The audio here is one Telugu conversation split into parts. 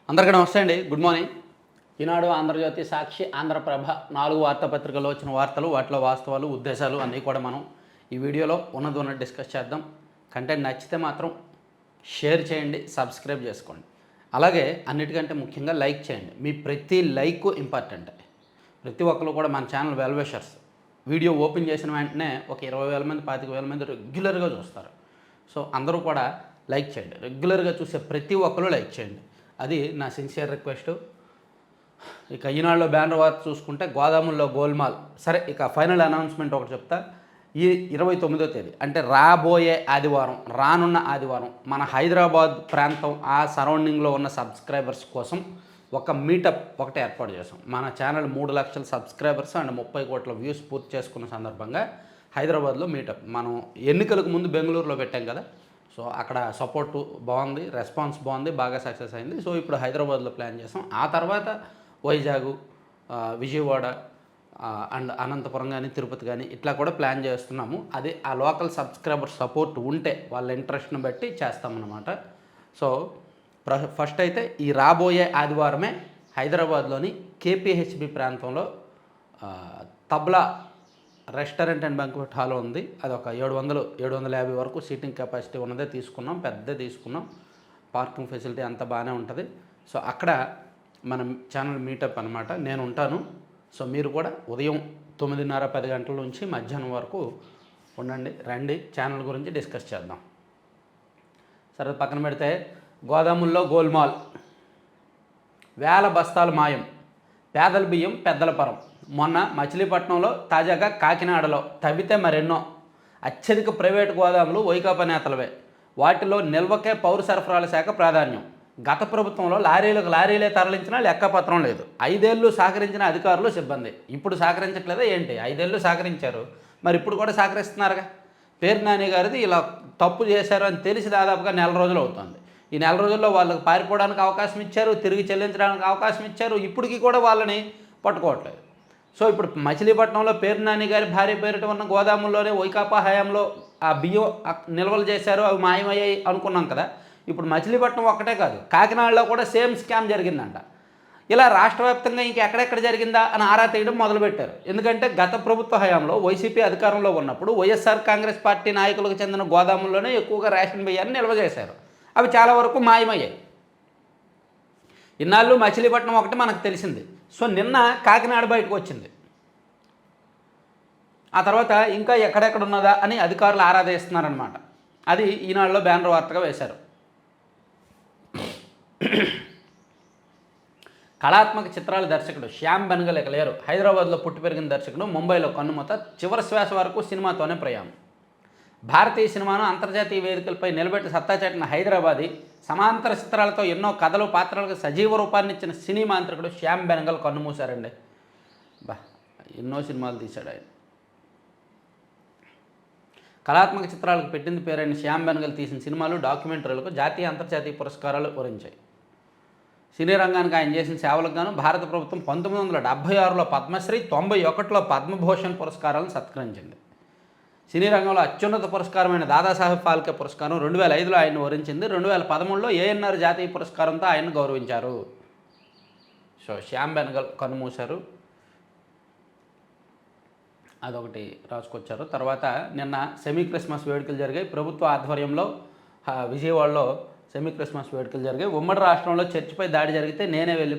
అందరికీ నమస్తే అండి. Good morning. ఈనాడు, ఆంధ్రజ్యోతి, సాక్షి, ఆంధ్రప్రభ 4 వార్తాపత్రికల్లో వచ్చిన వార్తలు, వాటిలో వాస్తవాలు, ఉద్దేశాలు అన్నీ కూడా మనం ఈ వీడియోలో ఉన్నది డిస్కస్ చేద్దాం. కంటెంట్ నచ్చితే మాత్రం షేర్ చేయండి, సబ్స్క్రైబ్ చేసుకోండి. అలాగే అన్నిటికంటే ముఖ్యంగా లైక్ చేయండి. మీ ప్రతి లైక్ ఇంపార్టెంట్. ప్రతి ఒక్కరు కూడా మన ఛానల్ వెల్విషర్స్. వీడియో ఓపెన్ చేసిన వెంటనే ఒక 20,000 మంది 25,000 మంది రెగ్యులర్గా చూస్తారు. సో అందరూ కూడా లైక్ చేయండి. రెగ్యులర్గా చూసే ప్రతి ఒక్కరు లైక్ చేయండి. అది నా సిన్సియర్ రిక్వెస్ట్. ఇక ఈనాడులో బ్యానర్ వార్త చూసుకుంటే గోదాముల్లో గోల్మాల్. సరే, ఇక ఫైనల్ అనౌన్స్మెంట్ ఒకటి చెప్తా. ఈ 29వ తేదీ అంటే రాబోయే ఆదివారం, రానున్న ఆదివారం మన హైదరాబాద్ ప్రాంతం ఆ సరౌండింగ్లో ఉన్న సబ్స్క్రైబర్స్ కోసం ఒక మీటప్ ఒకటి ఏర్పాటు చేసాం. మన ఛానల్ 3 లక్షల సబ్స్క్రైబర్స్ అండ్ 30 కోట్ల వ్యూస్ పూర్తి చేసుకున్న సందర్భంగా హైదరాబాద్లో మీటప్. మనం ఎన్నికలకు ముందు బెంగళూరులో పెట్టాం కదా, సో అక్కడ సపోర్టు బాగుంది, రెస్పాన్స్ బాగుంది, బాగా సక్సెస్ అయింది. సో ఇప్పుడు హైదరాబాద్లో ప్లాన్ చేసాం. ఆ తర్వాత వైజాగ్, విజయవాడ అండ్ అనంతపురం కానీ తిరుపతి కానీ ఇట్లా కూడా ప్లాన్ చేస్తున్నాము. అది ఆ లోకల్ సబ్స్క్రైబర్ సపోర్ట్ ఉంటే వాళ్ళ ఇంట్రెస్ట్ని బట్టి చేస్తామన్నమాట. సో ఫస్ట్ అయితే ఈ రాబోయే ఆదివారమే హైదరాబాద్లోని కేపీహెచ్బి ప్రాంతంలో tabla restaurant and banquet hall ఉంది. అది ఒక 750 వరకు సీటింగ్ కెపాసిటీ ఉన్నదే తీసుకున్నాం, పెద్దదే తీసుకున్నాం. పార్కింగ్ ఫెసిలిటీ అంతా బాగానే ఉంటుంది. సో అక్కడ మనం ఛానల్ మీటప్ అనమాట. నేను ఉంటాను. సో మీరు కూడా ఉదయం 9:30-10 గంటల నుంచి మధ్యాహ్నం వరకు ఉండండి, రండి, ఛానల్ గురించి డిస్కస్ చేద్దాం. సరే, పక్కన పెడితే గోదాముల్లో గోల్మాల్. వేల బస్తాలు మాయం, పేదల బియ్యం పెద్దల పరం. మొన్న మచిలీపట్నంలో, తాజాగా కాకినాడలో తవ్వితే మరెన్నో. అత్యధిక ప్రైవేటు గోదాములు వైకాపా నేతలవే. వాటిలో నిల్వకే పౌర సరఫరాల శాఖ ప్రాధాన్యం. గత ప్రభుత్వంలో లారీలే తరలించినా లెక్కపత్రం లేదు. 5 ఏళ్ళు సహకరించిన అధికారులు, సిబ్బంది. ఇప్పుడు సహకరించట్లేదా ఏంటి? 5 ఏళ్ళు సహకరించారు, మరి ఇప్పుడు కూడా సహకరిస్తున్నారుగా. పేరు నాని గారిది ఇలా తప్పు చేశారు అని తెలిసి దాదాపుగా 4 రోజులు అవుతుంది. ఈ 4 రోజుల్లో వాళ్ళకి పారిపోవడానికి అవకాశం ఇచ్చారు, తిరిగి చెల్లించడానికి అవకాశం ఇచ్చారు. ఇప్పటికీ కూడా వాళ్ళని పట్టుకోవట్లేదు. సో ఇప్పుడు మచిలీపట్నంలో పేరు నాని గారి భార్య పేరిట ఉన్న గోదాముల్లోనే వైకాపా హయాంలో ఆ బియ్యం నిల్వలు చేశారు, అవి మాయమయ్యాయి అనుకున్నాం కదా. ఇప్పుడు మచిలీపట్నం ఒక్కటే కాదు, కాకినాడలో కూడా సేమ్ స్కామ్ జరిగిందంట. ఇలా రాష్ట్ర వ్యాప్తంగా ఇంకెక్కడెక్కడ జరిగిందా అని ఆరా తీయడం మొదలుపెట్టారు. ఎందుకంటే గత ప్రభుత్వ హయాంలో వైసీపీ అధికారంలో ఉన్నప్పుడు వైఎస్ఆర్ కాంగ్రెస్ పార్టీ నాయకులకు చెందిన గోదాముల్లోనే ఎక్కువగా రేషన్ బియ్యాన్ని నిల్వ చేశారు. అవి చాలా వరకు మాయమయ్యాయి. ఇన్నాళ్ళు మచిలీపట్నం ఒకటి మనకు తెలిసింది. సో నిన్న కాకినాడ బయటకు వచ్చింది. ఆ తర్వాత ఇంకా ఎక్కడెక్కడ ఉన్నదా అని అధికారులు ఆరాధిస్తున్నారనమాట. అది ఈనాడులో బ్యానర్ వార్తగా వేశారు. కళాత్మక చిత్రాల దర్శకుడు శ్యామ్ బెనగల్ ఇక లేరు. హైదరాబాద్లో పుట్టి పెరిగిన దర్శకుడు ముంబైలో కన్నుమూత. చివరి శ్వాస వరకు సినిమాతోనే ప్రయాణం. భారతీయ సినిమాను అంతర్జాతీయ వేదికలపై నిలబెట్టి సత్తా చాటిన హైదరాబాదీ, సమాంతర చిత్రాలతో ఎన్నో కథలు, పాత్రలకు సజీవ రూపాన్నిచ్చిన సినీ మాంత్రికుడు శ్యామ్ బెనగల్ కన్నుమూశారండి. ఎన్నో సినిమాలు తీశాడు ఆయన. కళాత్మక చిత్రాలకు పెట్టింది పేరైన శ్యామ్ బెనగల్ తీసిన సినిమాలు, డాక్యుమెంటరీలకు జాతీయ అంతర్జాతీయ పురస్కారాలు వరించాయి. సినీ రంగానికి ఆయన చేసిన సేవలకు గాను భారత ప్రభుత్వం 1976లో పద్మశ్రీ, 91లో పద్మభూషణ్ పురస్కారాలను సత్కరించింది. సినీ రంగంలో అత్యున్నత పురస్కారమైన దాదాసాహెబ్ ఫాల్కే పురస్కారం 2005లో ఆయన్ని వరించింది. 2013లో ఏఎన్ఆర్ జాతీయ పురస్కారంతో ఆయన్ను గౌరవించారు. సో శ్యామ్ బెనగల్ కన్నుమూశారు, అదొకటి రాసుకొచ్చారు. తర్వాత నిన్న సెమీ క్రిస్మస్ వేడుకలు జరిగాయి. ప్రభుత్వ ఆధ్వర్యంలో విజయవాడలో సెమీ క్రిస్మస్ వేడుకలు జరిగాయి. ఉమ్మడి రాష్ట్రంలో చర్చిపై దాడి జరిగితే నేనే వెళ్ళి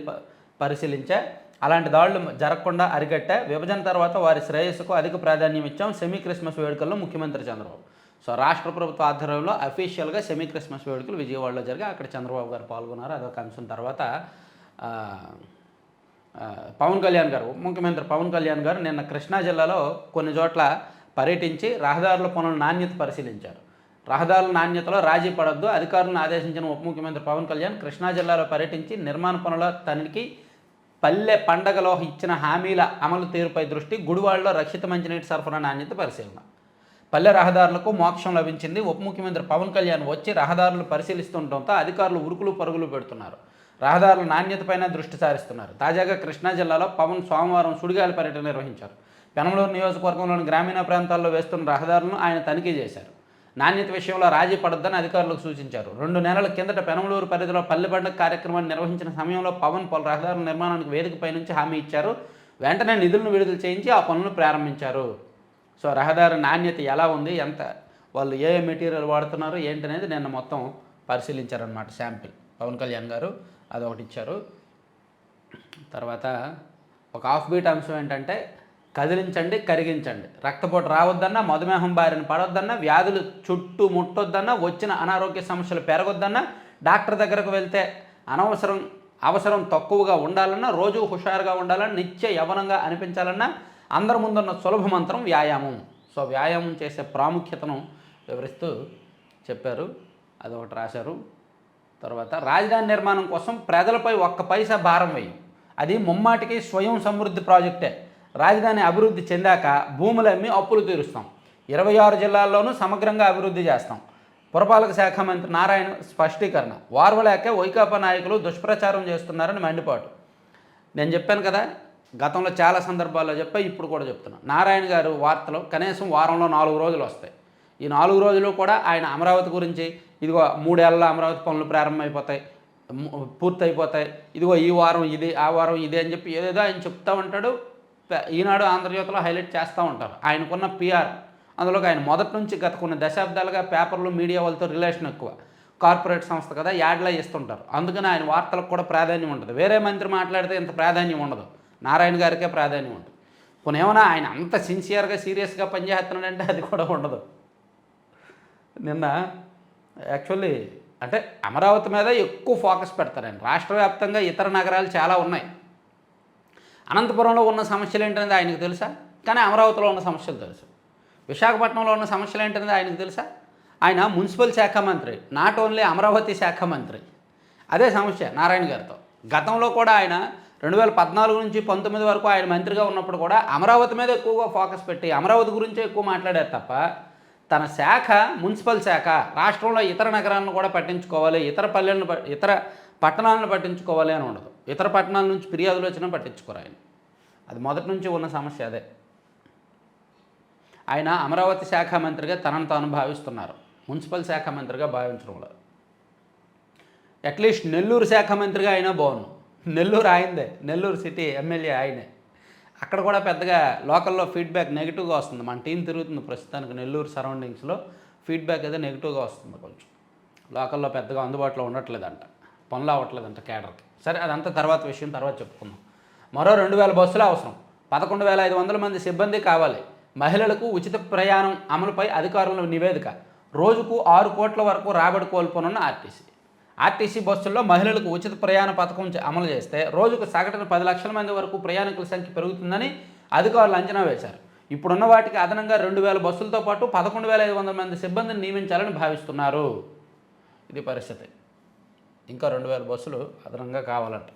పరిశీలించా. అలాంటి దాడులు జరగకుండా అరికట్టా. విభజన తర్వాత వారి శ్రేయస్సుకు అధిక ప్రాధాన్యం ఇచ్చాం. సెమీ క్రిస్మస్ వేడుకల్లో ముఖ్యమంత్రి చంద్రబాబు. సో రాష్ట్ర ప్రభుత్వ ఆధ్వర్యంలో అఫీషియల్గా సెమీ క్రిస్మస్ వేడుకలు విజయవాడలో జరిగాయి. అక్కడ చంద్రబాబు గారు పాల్గొన్నారు. అదొక అంశం. తర్వాత పవన్ కళ్యాణ్ గారు, ముఖ్యమంత్రి పవన్ కళ్యాణ్ గారు నిన్న కృష్ణా జిల్లాలో కొన్ని చోట్ల పర్యటించి రహదారుల పనుల నాణ్యత పరిశీలించారు. రహదారుల నాణ్యతలో రాజీ పడొద్దు, అధికారులను ఆదేశించిన ఉప ముఖ్యమంత్రి పవన్ కళ్యాణ్ కృష్ణా జిల్లాలో పర్యటించి నిర్మాణ పనుల తనిఖీ, పల్లె పండగలో ఇచ్చిన హామీల అమలు తీరుపై దృష్టి, గుడివాడలో రక్షిత మంచినీటి సరఫరా నాణ్యత పరిశీలన. పల్లె రహదారులకు మోక్షం లభించింది. ఉప ముఖ్యమంత్రి పవన్ కళ్యాణ్ వచ్చి రహదారులు పరిశీలిస్తుండటంతో అధికారులు ఉరుకులు పరుగులు పెడుతున్నారు. రహదారుల నాణ్యతపైన దృష్టి సారిస్తున్నారు. తాజాగా కృష్ణా జిల్లాలో పవన్ సోమవారం సుడిగాలి పర్యటన నిర్వహించారు. పెనమలూరు నియోజకవర్గంలోని గ్రామీణ ప్రాంతాల్లో వేస్తున్న రహదారులను ఆయన తనిఖీ చేశారు. నాణ్యత విషయంలో రాజీ పడొద్దని అధికారులకు సూచించారు. 2 నెలల కిందట పెనమలూరు పరిధిలో పల్లె పండుగ కార్యక్రమాన్ని నిర్వహించిన సమయంలో పవన్ పలు రహదారుల నిర్మాణానికి వేదికపై నుంచి హామీ ఇచ్చారు. వెంటనే నిధులను విడుదల చేయించి ఆ పనులను ప్రారంభించారు. సో రహదారి నాణ్యత ఎలా ఉంది, ఎంత వాళ్ళు ఏ మెటీరియల్ వాడుతున్నారు ఏంటనేది నిన్న మొత్తం పరిశీలించారనమాట. శాంపిల్ పవన్ కళ్యాణ్ గారు అదొకటి ఇచ్చారు. తర్వాత ఒక ఆఫ్ బీట్ అంశం ఏంటంటే కదిలించండి, కరిగించండి. రక్తపోటు రావద్దన్నా, మధుమేహం బారిన పడొద్దన్నా, వ్యాధులు చుట్టూ ముట్టొద్దన్నా, వచ్చిన అనారోగ్య సమస్యలు పెరగొద్దన్నా, డాక్టర్ దగ్గరకు వెళ్తే అవసరం తక్కువగా ఉండాలన్నా, రోజు హుషారుగా ఉండాలన్నా, నిత్య యవనంగా అనిపించాలన్నా అందరి ముందున్న సులభ మంత్రం వ్యాయామం. సో వ్యాయామం చేసే ప్రాముఖ్యతను వివరిస్తూ చెప్పారు. అదొకటి రాశారు. తర్వాత రాజధాని నిర్మాణం కోసం ప్రజలపై ఒక్క పైసా భారం వేయం. అది ముమ్మాటికి స్వయం సమృద్ధి ప్రాజెక్టే. రాజధాని అభివృద్ధి చెందాక భూములు అమ్మి అప్పులు తీరుస్తాం. 26 జిల్లాల్లోనూ సమగ్రంగా అభివృద్ధి చేస్తాం. పురపాలక శాఖ మంత్రి నారాయణ స్పష్టీకరణ. వార్వలేకే వైకాపా నాయకులు దుష్ప్రచారం చేస్తున్నారని మండిపాటు. నేను చెప్పాను కదా, గతంలో చాలా సందర్భాల్లో చెప్పా, ఇప్పుడు కూడా చెప్తున్నా. నారాయణ గారు వార్తలు కనీసం వారంలో 4 రోజులు వస్తాయి. ఈ 4 రోజులు కూడా ఆయన అమరావతి గురించి, ఇదిగో 3 ఏళ్ళలో అమరావతి పనులు ప్రారంభమైపోతాయి, పూర్తయిపోతాయి, ఇదిగో ఈ వారం ఇది, ఆ వారం ఇది అని చెప్పి ఏదేదో ఆయన చెప్తూ ఉంటాడు. ఈనాడు ఆంధ్రజ్యోతిలో హైలైట్ చేస్తూ ఉంటారు. ఆయనకున్న పిఆర్, అందులోకి ఆయన మొదటి నుంచి గత కొన్ని దశాబ్దాలుగా పేపర్లు మీడియా వాళ్ళతో రిలేషన్ ఎక్కువ. కార్పొరేట్ సంస్థ కదా, యాడ్లా ఇస్తుంటారు. అందుకని ఆయన వార్తలకు కూడా ప్రాధాన్యం ఉంటుంది. వేరే మంత్రి మాట్లాడితే ఇంత ప్రాధాన్యం ఉండదు, నారాయణ గారికే ప్రాధాన్యం ఉంటుంది. కొన్ని ఏమైనా ఆయన అంత సిన్సియర్గా సీరియస్గా పనిచేస్తున్నాడంటే అది కూడా ఉండదు. నిన్న యాక్చువల్లీ అంటే అమరావతి మీద ఎక్కువ ఫోకస్ పెడతారు ఆయన. రాష్ట్ర వ్యాప్తంగా ఇతర నగరాలు చాలా ఉన్నాయి. అనంతపురంలో ఉన్న సమస్యలు ఏంటనేది ఆయనకు తెలుసా? కానీ అమరావతిలో ఉన్న సమస్యలు తెలుసు. విశాఖపట్నంలో ఉన్న సమస్యలు ఏంటనేది ఆయనకు తెలుసా? ఆయన మున్సిపల్ శాఖ మంత్రి, నాట్ ఓన్లీ అమరావతి శాఖ మంత్రి. అదే సమస్య నారాయణ గారితో. గతంలో కూడా ఆయన 2014 నుంచి 19 వరకు ఆయన మంత్రిగా ఉన్నప్పుడు కూడా అమరావతి మీద ఎక్కువగా ఫోకస్ పెట్టి అమరావతి గురించే ఎక్కువ మాట్లాడారు తప్ప తన శాఖ మున్సిపల్ శాఖ రాష్ట్రంలో ఇతర నగరాలను కూడా పట్టించుకోవాలి, ఇతర పట్టణాలను పట్టించుకోవాలి అని ఉండదు. ఇతర పట్టణాల నుంచి ఫిర్యాదులు వచ్చినా పట్టించుకోరు ఆయన. అది మొదటి నుంచి ఉన్న సమస్య అదే. ఆయన అమరావతి శాఖ మంత్రిగా తనను తాను భావిస్తున్నారు, మున్సిపల్ శాఖ మంత్రిగా భావించడంలో. అట్లీస్ట్ నెల్లూరు శాఖ మంత్రిగా అయినా బాగున్నాను. నెల్లూరు ఆయనదే, నెల్లూరు సిటీ ఎమ్మెల్యే ఆయనే. అక్కడ కూడా పెద్దగా లోకల్లో ఫీడ్బ్యాక్ నెగిటివ్గా వస్తుంది. మన టీం తిరుగుతుంది ప్రస్తుతానికి నెల్లూరు సరౌండింగ్స్లో. ఫీడ్బ్యాక్ అయితే నెగిటివ్గా వస్తుంది. కొంచెం లోకల్లో పెద్దగా అందుబాటులో ఉండట్లేదంట, పనులు అవ్వట్లేదంట కేడర్కి. సరే అదంతా తర్వాత విషయం, తర్వాత చెప్పుకుందాం. మరో 2000 బస్సులు అవసరం, 11,500 మంది సిబ్బంది కావాలి. మహిళలకు ఉచిత ప్రయాణం అమలుపై అధికారుల నివేదిక. రోజుకు 6 కోట్ల వరకు రాబడి కోల్పోనున్న ఆర్టీసీ బస్సుల్లో మహిళలకు ఉచిత ప్రయాణ పథకం అమలు చేస్తే రోజుకు సగటున 10 లక్షల మంది వరకు ప్రయాణికుల సంఖ్య పెరుగుతుందని అధికారులు అంచనా వేశారు. ఇప్పుడున్న వాటికి అదనంగా 2000 బస్సులతో పాటు 11,500 మంది సిబ్బందిని నియమించాలని భావిస్తున్నారు. ఇది పరిస్థితి. ఇంకా 2000 బస్సులు అదనంగా కావాలంట.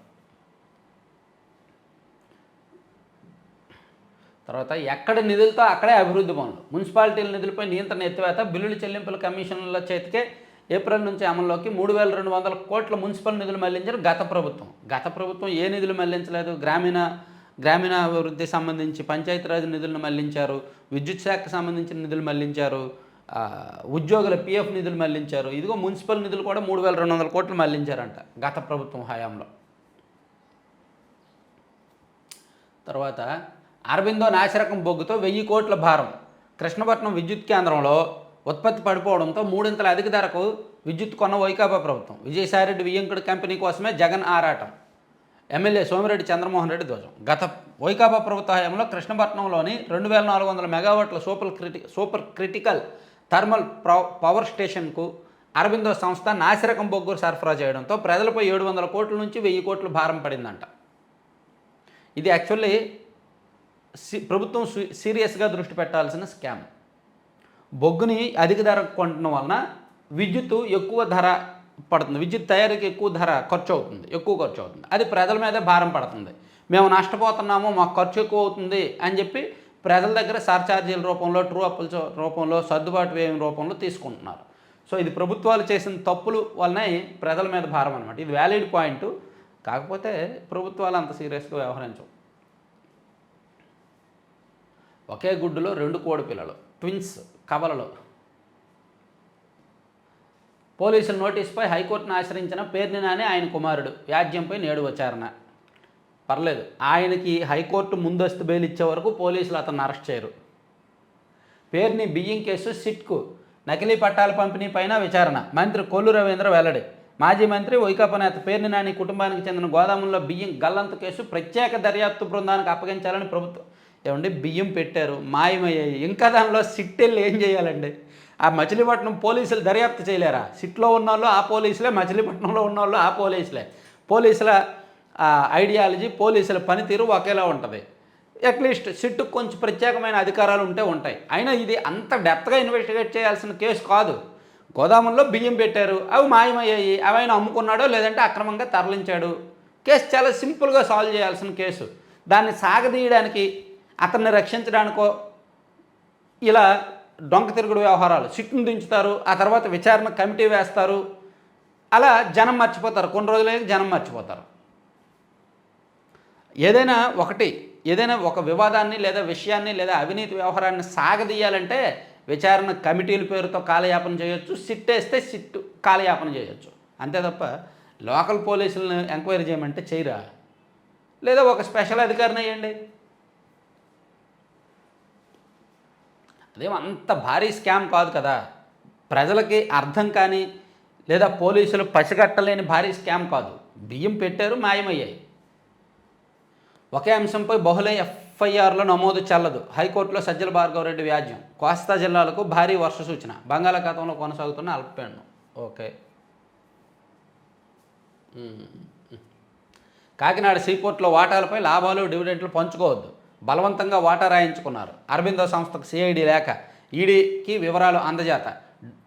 తర్వాత ఎక్కడి నిధులతో అక్కడే అభివృద్ధి పనులు. మున్సిపాలిటీల నిధులపై నియంత్రణ ఎత్తివేత. బిల్లుల చెల్లింపుల కమిషన్ల చేతికే ఏప్రిల్ నుంచి అమల్లోకి. 3,200 కోట్ల మున్సిపల్ నిధులు మళ్లించిన గత ప్రభుత్వం ఏ నిధులు మళ్లించలేదు. గ్రామీణాభివృద్ధి సంబంధించి పంచాయతీరాజ్ నిధులను మళ్లించారు, విద్యుత్ శాఖకు సంబంధించిన నిధులు మళ్లించారు, ఉద్యోగుల పిఎఫ్ నిధులు మళ్లించారు. ఇదిగో మున్సిపల్ నిధులు కూడా 3,200 కోట్లు మళ్లించారంట గత ప్రభుత్వం హయాంలో. తర్వాత అరబిందో నాసిరకం బొగ్గుతో 1000 కోట్ల భారం. కృష్ణపట్నం విద్యుత్ కేంద్రంలో ఉత్పత్తి పడిపోవడంతో 3 అధిక ధరకు విద్యుత్ కొన్న వైకాపా ప్రభుత్వం. విజయసాయిరెడ్డి వియ్యంకుడి కంపెనీ కోసమే జగన్ ఆరాటం. ఎమ్మెల్యే సోమిరెడ్డి చంద్రమోహన్ రెడ్డి ధ్వజం. గత వైకాపా ప్రభుత్వ హయాంలో కృష్ణపట్నంలోని 2,400 మెగావాట్ల సూపర్ క్రిటికల్ థర్మల్ పవర్ స్టేషన్కు అరబిందో సంస్థ నాసిరకం బొగ్గు సరఫరా చేయడంతో ప్రజలపై 700 కోట్ల నుంచి 1000 కోట్లు భారం పడిందంట. ఇది యాక్చువల్లీ ప్రభుత్వం సీరియస్గా దృష్టి పెట్టాల్సిన స్కామ్. బొగ్గుని అధిక ధర కొనడం వలన విద్యుత్ ఎక్కువ ధర పడుతుంది, విద్యుత్ తయారీకి ఎక్కువ ఖర్చు అవుతుంది. అది ప్రజల మీదే భారం పడుతుంది. మేము నష్టపోతున్నాము, మాకు ఖర్చు ఎక్కువ అవుతుంది అని చెప్పి ప్రజల దగ్గర సర్ఛార్జీల రూపంలో, ట్రూ అప్పుల రూపంలో, సర్దుబాటు వ్యయం రూపంలో తీసుకుంటున్నారు. సో ఇది ప్రభుత్వాలు చేసిన తప్పులు వలన ప్రజల మీద భారం అనమాట. ఇది వ్యాలిడ్ పాయింట్. కాకపోతే ప్రభుత్వాలు అంత సీరియస్గా వ్యవహరించవు. ఒకే గుడ్డులో 2 కోడి పిల్లలు, ట్విన్స్ కవలలు. పోలీసుల నోటీసుపై హైకోర్టును ఆశ్రయించిన పేర్ని నాని ఆయన కుమారుడు వ్యాజ్యంపై నేడు విచారణ. పర్లేదు, ఆయనకి హైకోర్టు ముందస్తు బెయిల్ ఇచ్చే వరకు పోలీసులు అతన్ని అరెస్ట్ చేయరు. పేర్ని బియ్యం కేసు సిట్కు నకిలీ పట్టాల పంపిణీ పైన విచారణ. మంత్రి కొల్లు రవీంద్ర వెల్లడి. మాజీ మంత్రి వైకాపా నేత పేర్ని నాని కుటుంబానికి చెందిన గోదాముల్లో బియ్యం గల్లంతు కేసు ప్రత్యేక దర్యాప్తు బృందానికి అప్పగించాలని ప్రభుత్వం. ఏమండి, బియ్యం పెట్టారు, మాయమయ్యాయి, ఇంకా దానిలో సిట్ వెళ్ళి ఏం చేయాలండి? ఆ మచిలీపట్నం పోలీసులు దర్యాప్తు చేయలేరా? సిట్లో ఉన్నోళ్ళు ఆ పోలీసులే, మచిలీపట్నంలో ఉన్నోళ్ళు ఆ పోలీసులే. పోలీసుల ఐడియాలజీ, పోలీసుల పనితీరు ఒకేలా ఉంటుంది. అట్లీస్ట్ సిట్టుకు కొంచెం ప్రత్యేకమైన అధికారాలు ఉంటాయి. అయినా ఇది అంత డెప్త్గా ఇన్వెస్టిగేట్ చేయాల్సిన కేసు కాదు. గోదాముల్లో బియ్యం పెట్టారు, అవి మాయమయ్యాయి, అవైనా అమ్ముకున్నాడో లేదంటే అక్రమంగా తరలించాడు. కేసు చాలా సింపుల్గా సాల్వ్ చేయాల్సిన కేసు. దాన్ని సాగదీయడానికి, అతన్ని రక్షించడానికో ఇలా డొంక తిరుగుడు వ్యవహారాలు, సిట్టును దించుతారు, ఆ తర్వాత విచారణ కమిటీ వేస్తారు. అలా జనం మర్చిపోతారు, కొన్ని రోజులైనా జనం మర్చిపోతారు. ఏదైనా ఒక వివాదాన్ని లేదా విషయాన్ని లేదా అవినీతి వ్యవహారాన్ని సాగదీయాలంటే విచారణ కమిటీల పేరుతో కాలయాపన చేయొచ్చు, సిట్ వేస్తే సిట్టు కాలయాపన చేయొచ్చు. అంతే తప్ప లోకల్ పోలీసులను ఎంక్వైరీ చేయమంటే చేయరా? లేదా ఒక స్పెషల్ అధికారిని వేయండి. అదేం అంత భారీ స్కామ్ కాదు కదా, ప్రజలకి అర్థం కానీ లేదా పోలీసులు పసిగట్టలేని భారీ స్కామ్ కాదు. బియ్యం పెట్టారు, మాయమయ్యాయి. ఒకే అంశంపై బహుళ ఎఫ్ఐఆర్లో నమోదు చెల్లదు. హైకోర్టులో సజ్జల భార్గవరెడ్డి వ్యాజ్యం. కోస్తా జిల్లాలకు భారీ వర్ష సూచన. బంగాళాఖాతంలో కొనసాగుతున్న అల్పపీడనం. ఓకే. కాకినాడ సీపోర్టులో వాటాలపై లాభాలు డివిడెంట్లు పంచుకోవద్దు. బలవంతంగా వాటా రాయించుకున్నారు. అరబిందో సంస్థకు సిఐడి లేఖ. ఈడీకి వివరాలు అందజేత.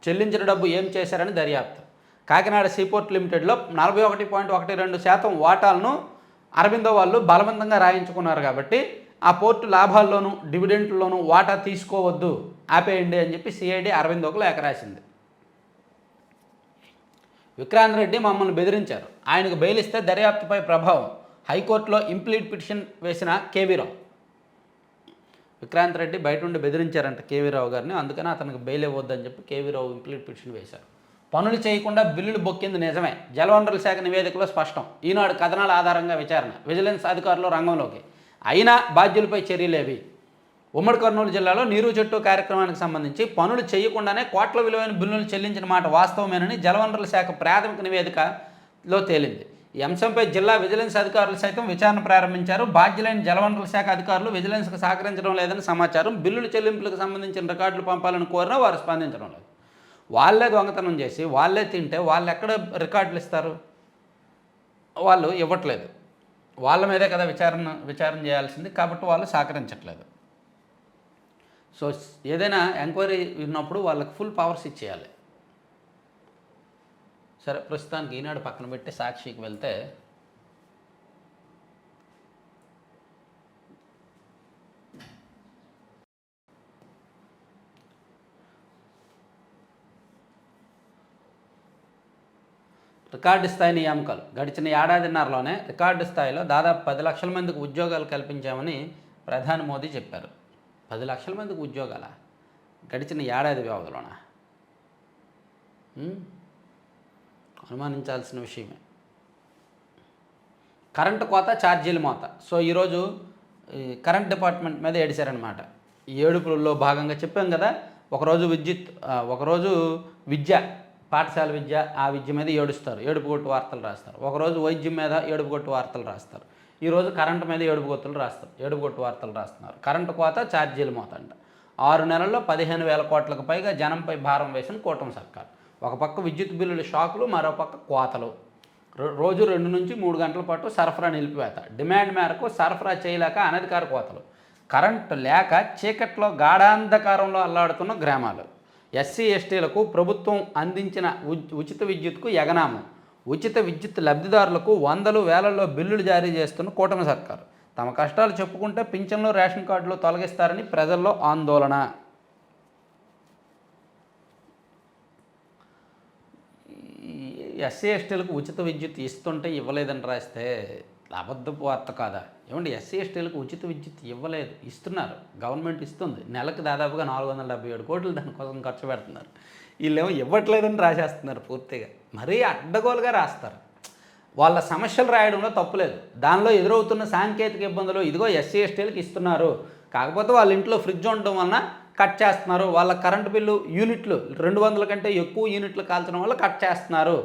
చెల్లించిన డబ్బు ఏం చేశారని దర్యాప్తు. కాకినాడ సీపోర్ట్ లిమిటెడ్లో 41.12% వాటాలను అరబిందో వాళ్ళు బలవంతంగా రాయించుకున్నారు కాబట్టి ఆ పోర్టు లాభాల్లోనూ డివిడెంట్లోనూ వాటా తీసుకోవద్దు, ఆపేయండి అని చెప్పి సిఐడి అరబిందోకు లేఖ రాసింది. విక్రాంత్ రెడ్డి మమ్మల్ని బెదిరించారు, ఆయనకు బెయిల్ ఇస్తే దర్యాప్తుపై ప్రభావం. హైకోర్టులో ఇంప్లీట్ పిటిషన్ వేసిన కేవీరావు. విక్రాంత్ రెడ్డి బయట నుండి బెదిరించారంట కేవీరావు గారిని, అందుకని అతనికి బెయిల్ ఇవ్వద్దని చెప్పి కేవీరావు ఇంప్లీట్ పిటిషన్ వేశారు. పనులు చేయకుండా బిల్లులు బొక్కింది నిజమే. జలవనరుల శాఖ నివేదికలో స్పష్టం. ఈనాడు కథనాల ఆధారంగా విచారణ. విజిలెన్స్ అధికారులు రంగంలోకి. అయినా బాధ్యులపై చర్యలేవి. ఉమ్మడి కర్నూలు జిల్లాలో నీరు చెట్టు కార్యక్రమానికి సంబంధించి పనులు చేయకుండానే కోట్ల విలువైన బిల్లులు చెల్లించిన మాట వాస్తవమేనని జలవనరుల శాఖ ప్రాథమిక నివేదికలో తేలింది. ఈ అంశంపై జిల్లా విజిలెన్స్ అధికారులు సైతం విచారణ ప్రారంభించారు. బాధ్యులైన జలవనరుల శాఖ అధికారులు విజిలెన్స్కు సహకరించడం లేదని సమాచారం. బిల్లుల చెల్లింపులకు సంబంధించిన రికార్డులు పంపాలని కోరినా వారు స్పందించడం లేదు. వాళ్ళే దొంగతనం చేసి వాళ్ళే తింటే వాళ్ళు ఎక్కడ రికార్డులు ఇస్తారు? వాళ్ళు ఇవ్వట్లేదు. వాళ్ళ మీదే కదా విచారణ చేయాల్సింది, కాబట్టి వాళ్ళు సహకరించట్లేదు. సో ఏదైనా ఎంక్వైరీ ఉన్నప్పుడు వాళ్ళకి ఫుల్ పవర్స్ ఇచ్చేయాలి. సరే, ప్రస్తుతానికి ఈనాడు పక్కన పెట్టి సాక్షికి వెళ్తే రికార్డు స్థాయి నియామకాలు. గడిచిన ఏడాదిన్నరలోనే రికార్డు స్థాయిలో దాదాపు 10 లక్షల మందికి ఉద్యోగాలు కల్పించామని ప్రధాని మోదీ చెప్పారు. 10 లక్షల మందికి ఉద్యోగాల గడిచిన ఏడాది వ్యవధిలోన? అనుమానించాల్సిన విషయమే. కరెంటు కోత, ఛార్జీల మోత. సో ఈరోజు కరెంట్ డిపార్ట్మెంట్ మీద ఏడిశారనమాట. ఈ ఏడుపులలో భాగంగా చెప్పాం కదా, ఒకరోజు విద్య, పాఠశాల విద్య, ఆ విద్య మీద ఏడుస్తారు, ఏడుపుగొట్టు వార్తలు రాస్తారు. ఒకరోజు వైద్యం మీద ఏడుపుగొట్టు వార్తలు రాస్తారు. ఈరోజు కరెంటు మీద ఏడుపుగొట్టు వార్తలు రాస్తున్నారు. కరెంటు కోత, ఛార్జీల మోత అంట. 6 నెలల్లో 15,000 కోట్లకు పైగా జనంపై భారం వేసిన కూటమి సర్కార్. ఒక పక్క విద్యుత్ బిల్లుల షాకులు, మరో పక్క కోతలు. రోజు 2 నుంచి 3 గంటల పాటు సరఫరా నిలిపివేత. డిమాండ్ మేరకు సరఫరా చేయలేక అనధికార కోతలు. కరెంటు లేక చీకట్లో గాఢాంధకారంలో అల్లాడుతున్న గ్రామాలు. ఎస్సీ ఎస్టీలకు ప్రభుత్వం అందించిన ఉచిత విద్యుత్కు ఎగనాము. ఉచిత విద్యుత్ లబ్ధిదారులకు వందలు వేలల్లో బిల్లులు జారీ చేస్తున్న కూటమి సర్కారు. తమ కష్టాలు చెప్పుకుంటే పింఛన్లు, రేషన్ కార్డులు తొలగిస్తారని ప్రజల్లో ఆందోళన. ఎస్సీ ఎస్టీలకు ఉచిత విద్యుత్ ఇస్తుంటే ఇవ్వలేదని రాస్తే అబద్ధపు వార్త కాదా? ఏమండి, ఎస్సీ ఎస్టీలకు ఉచిత విద్యుత్ ఇవ్వలేదు, ఇస్తున్నారు. గవర్నమెంట్ ఇస్తుంది. నెలకు దాదాపుగా 477 కోట్లు దానికోసం ఖర్చు పెడుతున్నారు. వీళ్ళేమో ఇవ్వట్లేదని రాసేస్తున్నారు పూర్తిగా. మరీ అడ్డగోలుగా రాస్తారు. వాళ్ళ సమస్యలు రాయడంలో తప్పులేదు, దానిలో ఎదురవుతున్న సాంకేతిక ఇబ్బందులు ఇదిగో ఎస్సీ ఎస్టీలకు ఇస్తున్నారు, కాకపోతే వాళ్ళ ఇంట్లో ఫ్రిడ్జ్ ఉండడం వలన కట్ చేస్తున్నారు, వాళ్ళ కరెంటు బిల్లు యూనిట్లు 200 కంటే ఎక్కువ యూనిట్లు కాల్చడం వల్ల కట్ చేస్తున్నారు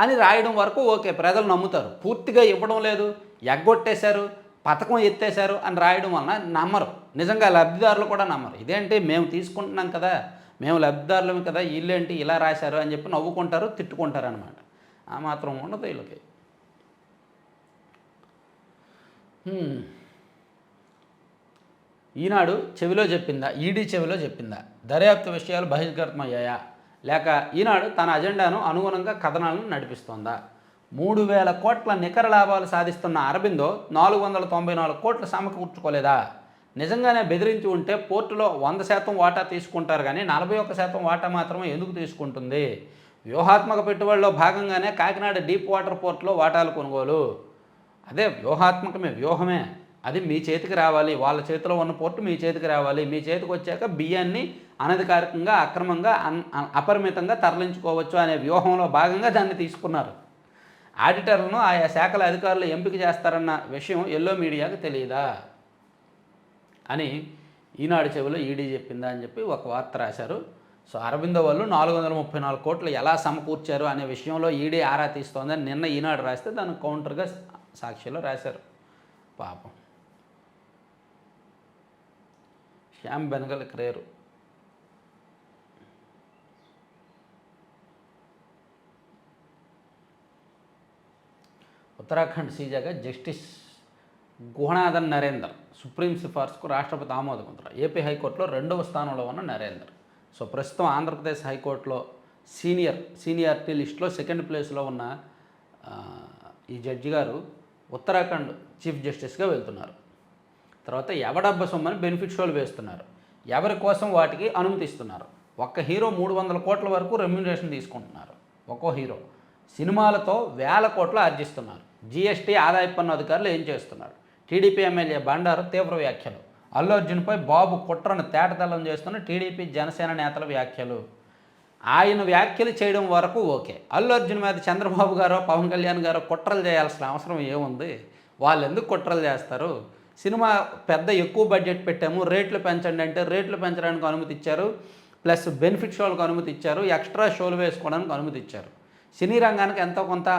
అని రాయడం వరకు ఓకే, ప్రజలు నమ్ముతారు. పూర్తిగా ఇవ్వడం లేదు, ఎగ్గొట్టేశారు, పథకం ఎత్తేశారు అని రాయడం వలన నమ్మరు. నిజంగా లబ్ధిదారులు కూడా నమ్మరు. ఇదేంటి మేము తీసుకుంటున్నాం కదా, మేము లబ్ధిదారులమే కదా, వీళ్ళేంటి ఇలా రాశారు అని చెప్పి నవ్వుకుంటారు, తిట్టుకుంటారు అనమాట. ఆ మాత్రం ఉండదు వీళ్ళకి. ఈనాడు చెవిలో చెప్పిందా, ఈడీ చెవిలో చెప్పిందా, దర్యాప్తు విషయాలు బహిర్గతమయ్యాయా, లేక ఈనాడు తన అజెండాను అనుగుణంగా కథనాలను నడిపిస్తోందా? 3,000 కోట్ల నికర లాభాలు సాధిస్తున్న అరబిందో 494 కోట్లు సమకూర్చుకోలేదా? నిజంగానే బెదిరించి ఉంటే పోర్టులో 100% వాటా తీసుకుంటారు, కానీ 41% వాటా మాత్రమే ఎందుకు తీసుకుంటుంది? వ్యూహాత్మక పెట్టుబడిలో భాగంగానే కాకినాడ డీప్ వాటర్ పోర్టులో వాటాలు కొనుగోలు. అదే వ్యూహమే. అది మీ చేతికి రావాలి, వాళ్ళ చేతిలో ఉన్న పోర్టు మీ చేతికి రావాలి. మీ చేతికి వచ్చాక బియ్యాన్ని అనధికారికంగా అక్రమంగా అపరిమితంగా తరలించుకోవచ్చు అనే వ్యూహంలో భాగంగా దాన్ని తీసుకున్నారు. ఆడిటర్లను ఆయా శాఖల అధికారులు ఎంపిక చేస్తారన్న విషయం ఎల్లో మీడియాకు తెలియదా అని ఈనాడు చెవిలో ఈడీ చెప్పిందా అని చెప్పి ఒక వార్త రాశారు. సో అరబిందో వాళ్ళు 434 కోట్లు ఎలా సమకూర్చారు అనే విషయంలో ఈడీ ఆరా తీస్తోందని నిన్న ఈనాడు రాస్తే దాన్ని కౌంటర్గా సాక్షిలో రాశారు. పాపం శ్యామ్ బెనగల్ క్రేరు. ఉత్తరాఖండ్ సీజాగా జస్టిస్ గుహనాథన్ నరేందర్ సుప్రీం సిఫార్సుకు రాష్ట్రపతి ఆమోదముద్ర. ఏపీ హైకోర్టులో 2వ స్థానంలో ఉన్న నరేందర్. సో ప్రస్తుతం ఆంధ్రప్రదేశ్ హైకోర్టులో సీనియారిటీ లిస్టులో 2nd ప్లేస్లో ఉన్న ఈ జడ్జి గారు ఉత్తరాఖండ్ చీఫ్ జస్టిస్గా వెళ్తున్నారు. తర్వాత ఎవడబ్బ సొమ్మని బెనిఫిట్ షోలు వేస్తున్నారు, ఎవరి కోసం వాటికి అనుమతిస్తున్నారు. ఒక్క హీరో 300 కోట్ల వరకు రెమ్యూనరేషన్ తీసుకుంటున్నారు. ఒక్కో హీరో సినిమాలతో 1000 కోట్లు ఆర్జిస్తున్నారు. జీఎస్టీ ఆదాయ పన్ను అధికారులు ఏం చేస్తున్నారు? టీడీపీ ఎమ్మెల్యే బండారు తీవ్ర వ్యాఖ్యలు. అల్లు అర్జున్పై బాబు కుట్రను తేటతెల్లం చేస్తున్న టీడీపీ జనసేన నేతల వ్యాఖ్యలు. ఆయన వ్యాఖ్యలు చేయడం వరకు ఓకే, అల్లు అర్జున్ మీద చంద్రబాబు గారో పవన్ కళ్యాణ్ గారో కుట్రలు చేయాల్సిన అవసరం ఏముంది? వాళ్ళు ఎందుకు కుట్రలు చేస్తారు? సినిమా ఎక్కువ బడ్జెట్ పెట్టాము, రేట్లు పెంచండి అంటే రేట్లు పెంచడానికి అనుమతి ఇచ్చారు, ప్లస్ బెనిఫిట్ షోలకు అనుమతి ఇచ్చారు, ఎక్స్ట్రా షోలు వేసుకోవడానికి అనుమతి ఇచ్చారు. సినీ రంగానికి ఎంతో కొంత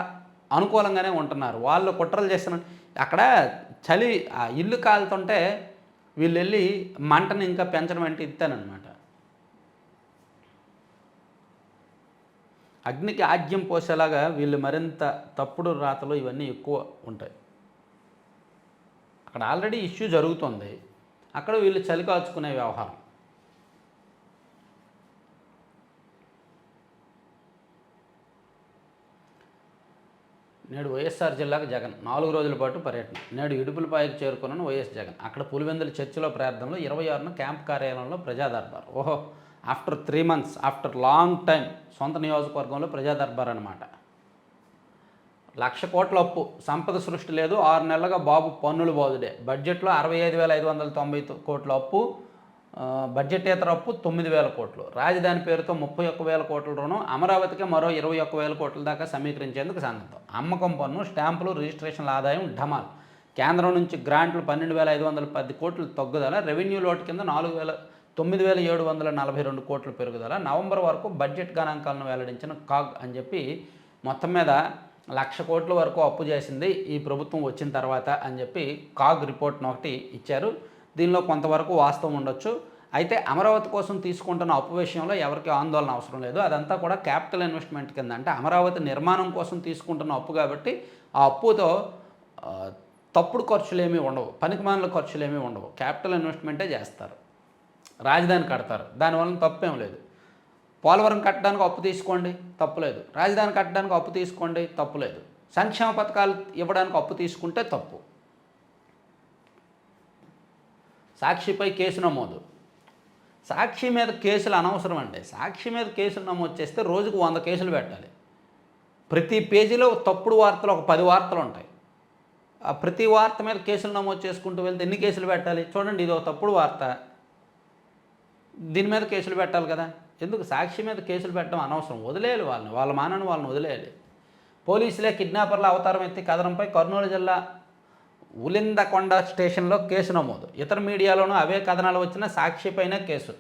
అనుకూలంగానే ఉంటున్నారు. వాళ్ళు కుట్రలు చేస్తున్న అక్కడ చలి ఇల్లు కాలుతుంటే వీళ్ళు వెళ్ళి మంటని ఇంకా పెంచడం అంటే ఇస్తానమాట. అగ్నికి ఆజ్యం పోసేలాగా వీళ్ళు మరింత తప్పుడు రాతలు ఇవన్నీ ఎక్కువ ఉంటాయి. అక్కడ ఆల్రెడీ ఇష్యూ జరుగుతుంది, అక్కడ వీళ్ళు చలి కాల్చుకునే వ్యవహారం. నేడు వైఎస్ఆర్ జిల్లాకు జగన్ 4 రోజుల పాటు పర్యటన. నేడు ఇడుపులపాయకు చేరుకున్న వైఎస్ జగన్. అక్కడ పులివెందుల చర్చిలో ప్రార్థనలో 26న క్యాంప్ కార్యాలయంలో ప్రజా Darbar. After 3 months, after long time సొంత నియోజకవర్గంలో ప్రజా దర్బార్ అనమాట. 1,00,000 కోట్ల అప్పు, సంపద సృష్టి లేదు, 6 నెలలుగా బాబు పన్నులు బాదుడే. బడ్జెట్లో 65,590 కోట్ల అప్పు, బడ్జెటేతర అప్పు 9,000 కోట్లు. రాజధాని పేరుతో 31,000 కోట్ల రుణం, అమరావతికి మరో 21,000 కోట్ల దాకా సమీకరించేందుకు సన్నద్ధం. అమ్మకం పన్ను, స్టాంపులు, రిజిస్ట్రేషన్ల ఆదాయం ఢమాల్. కేంద్రం నుంచి గ్రాంట్లు 12,510 కోట్లు తగ్గుదల. రెవెన్యూ లోటు కింద 9,742 కోట్లు పెరుగుదల. నవంబర్ వరకు బడ్జెట్ గణాంకాలను వెల్లడించిన కాగ్ అని చెప్పి మొత్తం మీద 1,00,000 కోట్ల వరకు అప్పు చేసింది ఈ ప్రభుత్వం వచ్చిన తర్వాత అని చెప్పి కాగ్ రిపోర్ట్ను ఒకటి ఇచ్చారు. దీనిలో కొంతవరకు వాస్తవం ఉండొచ్చు. అయితే అమరావతి కోసం తీసుకుంటున్న అప్పు విషయంలో ఎవరికి ఆందోళన అవసరం లేదు. అదంతా కూడా క్యాపిటల్ ఇన్వెస్ట్మెంట్ కింద, అంటే అమరావతి నిర్మాణం కోసం తీసుకుంటున్న అప్పు కాబట్టి ఆ అప్పుతో తప్పుడు ఖర్చులు ఏమీ ఉండవు, పనికిమాలిన ఖర్చులు ఏమీ ఉండవు. క్యాపిటల్ ఇన్వెస్ట్మెంటే చేస్తారు, రాజధాని కడతారు, దానివల్ల తప్పేం లేదు. పోలవరం కట్టడానికి అప్పు తీసుకోండి, తప్పులేదు. రాజధాని కట్టడానికి అప్పు తీసుకోండి, తప్పులేదు. సంక్షేమ పథకాలు ఇవ్వడానికి అప్పు తీసుకుంటే తప్పు. సాక్షిపై కేసు నమోదు. సాక్షి మీద కేసులు అనవసరం అండి. సాక్షి మీద కేసులు నమోదు చేస్తే రోజుకు 100 కేసులు పెట్టాలి. ప్రతి పేజీలో తప్పుడు వార్తలు ఒక 10 వార్తలు ఉంటాయి. ఆ ప్రతి వార్త మీద కేసులు నమోదు చేసుకుంటూ వెళ్తే ఎన్ని కేసులు పెట్టాలి? చూడండి, ఇది ఒక తప్పుడు వార్త, దీని మీద కేసులు పెట్టాలి కదా. ఎందుకు సాక్షి మీద కేసులు పెట్టడం అనవసరం, వదిలేయాలి వాళ్ళని, వాళ్ళ మానాన్ని వాళ్ళని వదిలేయాలి. పోలీసులే కిడ్నాపర్ల అవతారం ఎత్తి కథనంపై కర్నూలు జిల్లా ఉలిందకొండ స్టేషన్లో కేసు నమోదు. ఇతర మీడియాలోనూ అవే కథనాలు వచ్చిన సాక్షిపైన కేసు.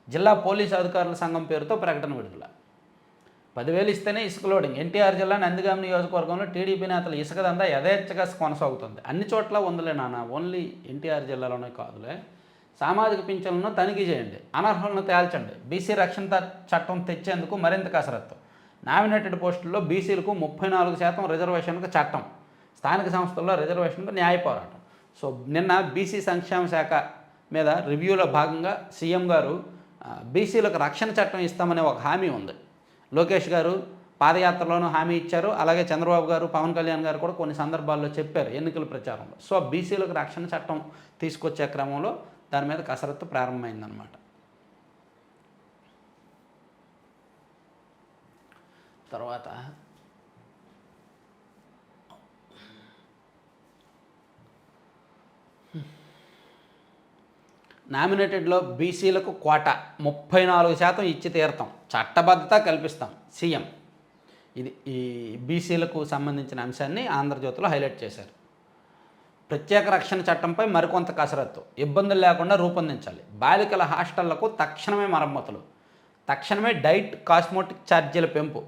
జిల్లా పోలీసు అధికారుల సంఘం పేరుతో ప్రకటన విడుదల. 10,000 ఇస్తేనే ఇసుక లోడింగ్. ఎన్టీఆర్ జిల్లా నందిగామ నియోజకవర్గంలో టీడీపీ నేతల ఇసుక దందా యథేచ్ఛగా కొనసాగుతుంది. అన్ని చోట్ల ఉందిలే నాన్న, ఓన్లీ ఎన్టీఆర్ జిల్లాలోనే కాదులే. సామాజిక పింఛన్లను తనిఖీ చేయండి, అనర్హులను తేల్చండి, బీసీ రక్షణ చట్టం తెచ్చేందుకు మరింత కసరత్తు. నామినేటెడ్ పోస్టుల్లో బీసీలకు 34% రిజర్వేషన్కు చట్టం, స్థానిక సంస్థల్లో రిజర్వేషన్కు న్యాయ పోరాటం. సో నిన్న బీసీ సంక్షేమ శాఖ మీద రివ్యూలో భాగంగా సీఎం గారు బీసీలకు రక్షణ చట్టం ఇస్తామనే ఒక హామీ ఉంది. లోకేష్ గారు పాదయాత్రలోనూ హామీ ఇచ్చారు, అలాగే చంద్రబాబు గారు, పవన్ కళ్యాణ్ గారు కూడా కొన్ని సందర్భాల్లో చెప్పారు ఎన్నికల ప్రచారంలో. సో బీసీలకు రక్షణ చట్టం తీసుకొచ్చే క్రమంలో దాని మీద కసరత్తు ప్రారంభమైందనమాట. తర్వాత నామినేటెడ్లో బీసీలకు కోటా 34% ఇచ్చి తీరతాం, చట్టబద్ధత కల్పిస్తాం సీఎం. ఇది ఈ బీసీలకు సంబంధించిన అంశాన్ని ఆంధ్రజ్యోతిలో హైలైట్ చేశారు. ప్రత్యేక రక్షణ చట్టంపై మరికొంత కసరత్తు, ఇబ్బందులు లేకుండా రూపొందించాలి. బాలికల హాస్టళ్లకు తక్షణమే మరమ్మతులు, తక్షణమే డైట్ కాస్మోటిక్ ఛార్జీల పెంపు.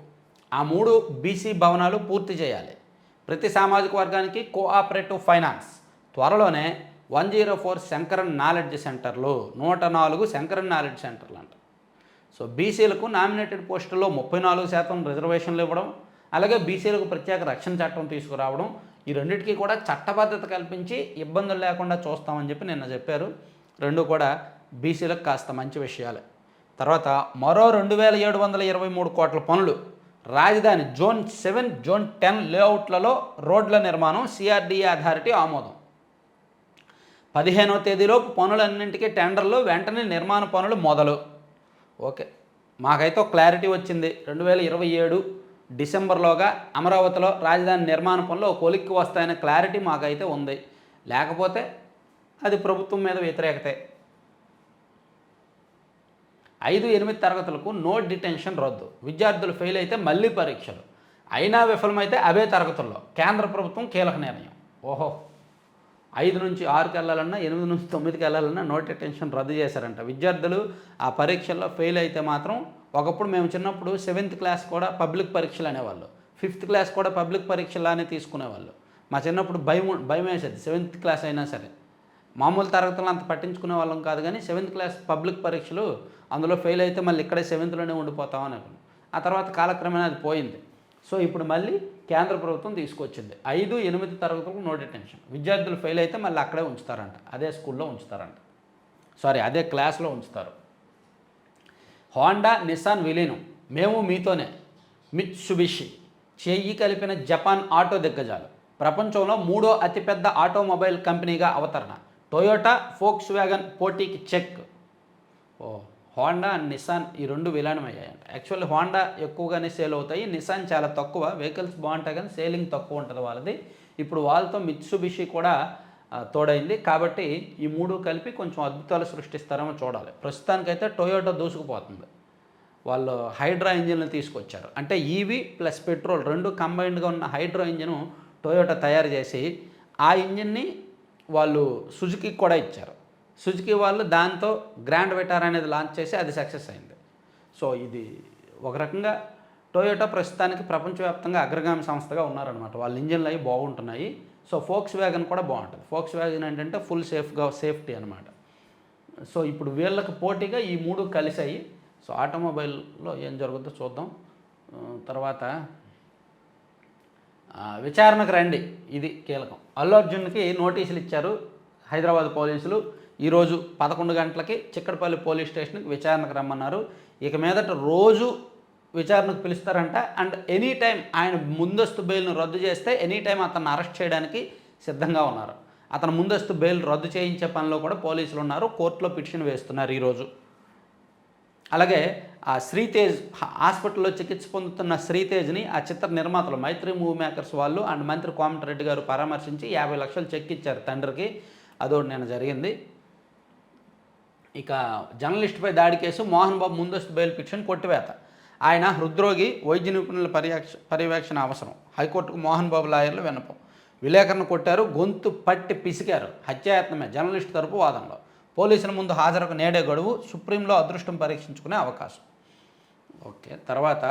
ఆ 3 బీసీ భవనాలు పూర్తి చేయాలి. ప్రతి సామాజిక వర్గానికి కోఆపరేటివ్ ఫైనాన్స్. త్వరలోనే 104 శంకరన్ నాలెడ్జ్ సెంటర్లు, 104 శంకరన్ నాలెడ్జ్ సెంటర్లు అంట. సో బీసీలకు నామినేటెడ్ పోస్టుల్లో 34% రిజర్వేషన్లు ఇవ్వడం, అలాగే బీసీలకు ప్రత్యేక రక్షణ చట్టం తీసుకురావడం, ఈ రెండింటికి కూడా చట్టబద్ధత కల్పించి ఇబ్బందులు లేకుండా చూస్తామని చెప్పి నిన్న చెప్పారు. రెండు కూడా బీసీలకు కాస్త మంచి విషయాలే. తర్వాత మరో 2,723 కోట్ల పనులు. రాజధాని జోన్ 7, జోన్ 10 లేఅవుట్లలో రోడ్ల నిర్మాణం, సిఆర్డీఏ అథారిటీ ఆమోదం. 15వ తేదీలోపు పనులన్నింటికీ టెండర్లు, వెంటనే నిర్మాణ పనులు మొదలు. ఓకే, మాకైతే క్లారిటీ వచ్చింది. 2027 డిసెంబర్లోగా అమరావతిలో రాజధాని నిర్మాణ పనులు కొలిక్కి వస్తాయనే క్లారిటీ మాకైతే ఉంది. లేకపోతే అది ప్రభుత్వం మీద వ్యతిరేకతే. 5-8 తరగతులకు నో డిటెన్షన్ రద్దు. విద్యార్థులు ఫెయిల్ అయితే మళ్ళీ పరీక్షలు, అయినా విఫలమైతే అవే తరగతుల్లో. కేంద్ర ప్రభుత్వం కీలక నిర్ణయం. ఓహో, 5 నుంచి 6కి వెళ్ళాలన్నా, 8 నుంచి 9కి వెళ్ళాలన్నా నో డిటెన్షన్ రద్దు చేశారంట. విద్యార్థులు ఆ పరీక్షల్లో ఫెయిల్ అయితే మాత్రం, ఒకప్పుడు మేము చిన్నప్పుడు 7th క్లాస్ కూడా పబ్లిక్ పరీక్షలు అనేవాళ్ళు, 5th క్లాస్ కూడా పబ్లిక్ పరీక్షలానే తీసుకునేవాళ్ళు. మా చిన్నప్పుడు భయం వేసేది 7th క్లాస్ అయినా సరే. మామూలు తరగతులు అంత పట్టించుకునే వాళ్ళం కాదు, కానీ 7th క్లాస్ పబ్లిక్ పరీక్షలు, అందులో ఫెయిల్ అయితే మళ్ళీ ఇక్కడే 7thలోనే ఉండిపోతామని అనుకున్నాం. ఆ తర్వాత కాలక్రమేణా అది పోయింది. సో ఇప్పుడు మళ్ళీ కేంద్ర ప్రభుత్వం తీసుకొచ్చింది 5-8 తరగతులకు నో డిటెన్షన్. విద్యార్థులు ఫెయిల్ అయితే మళ్ళీ అక్కడే ఉంచుతారంట, అదే స్కూల్లో ఉంచుతారంట, అదే క్లాస్లో ఉంచుతారు. హోండా, నిస్సాన్ విలీనం, మేము మీతోనే. మిత్సుబిషి చెయ్యి కలిపిన జపాన్ ఆటో దిగ్గజాలు. ప్రపంచంలో 3వ అతిపెద్ద ఆటోమొబైల్ కంపెనీగా అవతరణ. టొయోటా, ఫోక్స్ వ్యాగన్ పోటీకి చెక్. హోండా అండ్ నిస్సాన్ ఈ 2 విలీనమయ్యాయంట. యాక్చువల్లీ హోండా ఎక్కువగానే సేల్ అవుతాయి, నిస్సాన్ చాలా తక్కువ. వెహికల్స్ బాగుంటాయి కానీ సేలింగ్ తక్కువ ఉంటుంది వాళ్ళది. ఇప్పుడు వాళ్ళతో మిత్సుబిషి కూడా తోడైంది. కాబట్టి ఈ 3 కలిపి కొంచెం అద్భుతాలు సృష్టిస్తారేమో చూడాలి. ప్రస్తుతానికైతే టొయోటా దూసుకుపోతుంది. వాళ్ళు హైడ్రా ఇంజిన్లు తీసుకొచ్చారు. అంటే ఈవీ ప్లస్ పెట్రోల్ 2 కంబైన్డ్గా ఉన్న హైడ్రా ఇంజిన్ టొయోటా తయారు చేసి, ఆ ఇంజిన్ని వాళ్ళు సుజుకి కూడా ఇచ్చారు. సుజుకి వాళ్ళు దాంతో గ్రాండ్ విటారా అనేది లాంచ్ చేసి అది సక్సెస్ అయింది. సో ఇది ఒక రకంగా టొయోటా ప్రస్తుతానికి ప్రపంచవ్యాప్తంగా అగ్రగామి సంస్థగా ఉన్నారనమాట. వాళ్ళ ఇంజిన్లు అవి బాగుంటున్నాయి. సో ఫోక్స్ వ్యాగన్ కూడా బాగుంటుంది. ఫోక్స్ వ్యాగన్ ఏంటంటే ఫుల్ సేఫ్టీ అనమాట. సో ఇప్పుడు వీళ్ళకి పోటీగా ఈ 3 కలిసాయి. సో ఆటోమొబైల్లో ఏం జరుగుతుందో చూద్దాం. తర్వాత విచారణకు రండి, ఇది కీలకం. అల్లు అర్జున్కి నోటీసులు ఇచ్చారు హైదరాబాద్ పోలీసులు. ఈరోజు 11 గంటలకి చిక్కడపల్లి పోలీస్ స్టేషన్కి విచారణకు రమ్మన్నారు. ఇక మీదట రోజు విచారణకు పిలుస్తారంట. అండ్ ఎనీ టైం ఆయన ముందస్తు బెయిల్ను రద్దు చేస్తే ఎనీ టైం అతన్ని అరెస్ట్ చేయడానికి సిద్ధంగా ఉన్నారు. అతను ముందస్తు బెయిల్ రద్దు చేయించే పనిలో కూడా పోలీసులు ఉన్నారు. కోర్టులో పిటిషన్ వేస్తున్నారు ఈరోజు. అలాగే ఆ శ్రీతేజ్ హాస్పిటల్లో చికిత్స పొందుతున్న శ్రీతేజ్ని ఆ చిత్ర నిర్మాతలు మైత్రి మూవీ మేకర్స్ వాళ్ళు అండ్ మంత్రి కోమటిరెడ్డి గారు పరామర్శించి 50 లక్షలు చెక్ ఇచ్చారు తండ్రికి. అదొకటి నేను జరిగింది. ఇక జర్నలిస్టుపై దాడి కేసు మోహన్ బాబు ముందస్తు బెయిల్ పిటిషన్ కొట్టివేత. ఆయన హృద్రోగి, వైద్య నిపుణుల పర్యవేక్షణ అవసరం. హైకోర్టుకు మోహన్ బాబు లాయర్లు విన్నపం. విలేకరును కొట్టారు, గొంతు పట్టి పిసికారు, హత్యాయత్నమే జర్నలిస్టు తరపు వాదనలో. పోలీసుల ముందు హాజరుకు నేడే గడువు, సుప్రీంలో అదృష్టం పరీక్షించుకునే అవకాశం. ఓకే, తర్వాత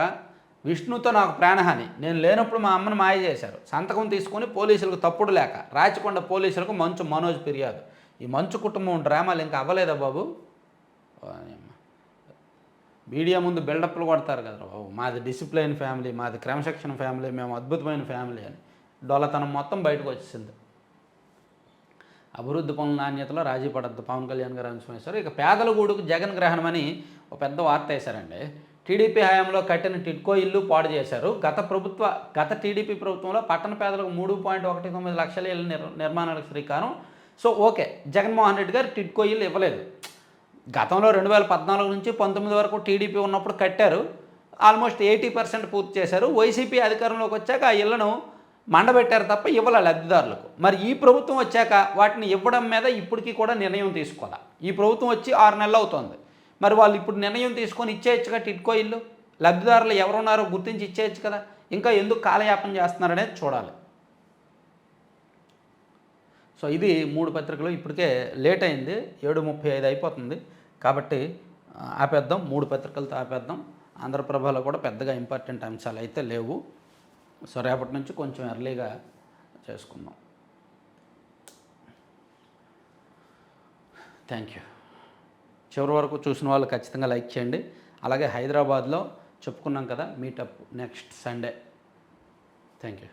విష్ణుతో నాకు ప్రాణహాని, నేను లేనప్పుడు మా అమ్మను మాయ చేశారు, సంతకం తీసుకొని పోలీసులకు తప్పుడు లేక. రాచకొండ పోలీసులకు మంచు మనోజ్ ఫిర్యాదు. ఈ మంచు కుటుంబం డ్రామాలు ఇంకా అవ్వలేదా బాబు? మీడియా ముందు బిల్డప్లు కొడతారు కదా బాబు, మాది డిసిప్లైన్ ఫ్యామిలీ, మాది క్రమశిక్షణ ఫ్యామిలీ, మేము అద్భుతమైన ఫ్యామిలీ అని. డొల్లతనం మొత్తం బయటకు వచ్చేసింది. అభివృద్ధి పనుల నాణ్యతలో రాజీ పడద్దు పవన్ కళ్యాణ్ గారు అంశం వేశారు. ఇక పేదల గూడుకు జగన్ గ్రహణం అని ఒక పెద్ద వార్త వేశారండి. టీడీపీ హయాంలో కట్టిన టిడ్కో ఇల్లు పాడు చేశారు. గత టీడీపీ ప్రభుత్వంలో పట్టణ పేదలకు 3.19 లక్షల ఇళ్ళ నిర్మాణాలకు శ్రీకారం. సో ఓకే, జగన్మోహన్ రెడ్డి గారు టిడ్కో ఇల్లు ఇవ్వలేదు. గతంలో 2014 నుంచి 19 వరకు టీడీపీ ఉన్నప్పుడు కట్టారు, ఆల్మోస్ట్ 80% పూర్తి చేశారు. వైసీపీ అధికారంలోకి వచ్చాక ఆ ఇళ్లను మండబెట్టారు తప్ప ఇవ్వాల లబ్ధిదారులకు. మరి ఈ ప్రభుత్వం వచ్చాక వాటిని ఇవ్వడం మీద ఇప్పటికీ కూడా నిర్ణయం తీసుకోవాలి. ఈ ప్రభుత్వం వచ్చి 6 నెలలు అవుతుంది. మరి వాళ్ళు ఇప్పుడు నిర్ణయం తీసుకొని ఇచ్చేయచ్చు కదా టిడ్కో ఇల్లు. లబ్ధిదారులు ఎవరున్నారో గుర్తించి ఇచ్చేయచ్చు కదా. ఇంకా ఎందుకు కాలయాపన చేస్తున్నారనేది చూడాలి. సో ఇది 3 పత్రికలు. ఇప్పటికే లేట్ అయింది, 7:35 అయిపోతుంది కాబట్టి ఆపేద్దాం. 3 పత్రికలతో ఆపేద్దాం. ఆంధ్రప్రభలో కూడా పెద్దగా ఇంపార్టెంట్ అంశాలు అయితే లేవు. సో రేపటి నుంచి కొంచెం ఎర్లీగా చేసుకుందాం. Thank you. చివరి వరకు చూసిన వాళ్ళు ఖచ్చితంగా లైక్ చేయండి. అలాగే హైదరాబాద్లో చెప్పుకున్నాం కదా meetup next Sunday. Thank you.